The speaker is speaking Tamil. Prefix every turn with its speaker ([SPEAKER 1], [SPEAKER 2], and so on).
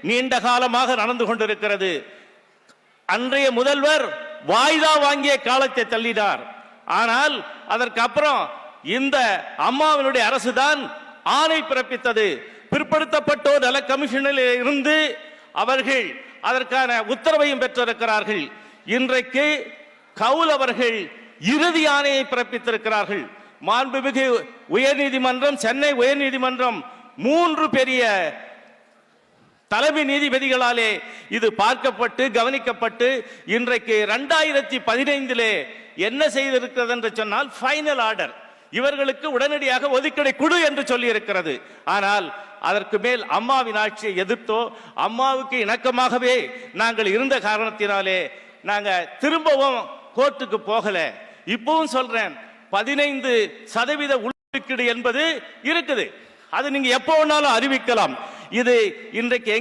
[SPEAKER 1] நீண்ட காலமாக நடந்து கொண்டிருக்கிறது. அன்றைய முதல்வர் வாய்தா வாங்கிய காலத்தை தள்ளினார். ஆனால் அதற்கு அப்புறம் இந்த அம்மாவினுடைய அரசுதான் ஆணை பிறப்பித்தது. பிற்படுத்தப்பட்டோர் நல கமிஷனில் இருந்து அவர்கள் அதற்கான உத்தரவையும் பெற்றிருக்கிறார்கள். இன்றைக்கு கவுல் அவர்கள் இறுதி ஆணையை பிறப்பித்திருக்கிறார்கள். மாண்புமிகு உயர்நீதிமன்றம், சென்னை உயர்நீதிமன்றம் 3 பெரிய தலைமை நீதிபதிகளாலே இது பார்க்கப்பட்டு கவனிக்கப்பட்டு இன்றைக்கு 2015 என்ன செய்திருக்கிறது என்று சொன்னால் ஃபைனல் ஆர்டர், இவர்களுக்கு உடனடியாக ஒதுக்கீடு கொடு என்று சொல்லி இருக்கிறது. ஆனால் அதற்கு மேல் அம்மாவின் ஆட்சியை எதிர்த்தோ அம்மாவுக்கு இணக்கமாகவே நாங்கள் இருந்த காரணத்தினாலே நாங்க திரும்பவும் கோர்ட்டுக்கு போகல. இப்பவும் சொல்றேன், 15% உள்ஒதுக்கீடு என்பது இருக்குது. அது நீங்க எப்போ வேணாலும் அறிவிக்கலாம். இது இன்றைக்கு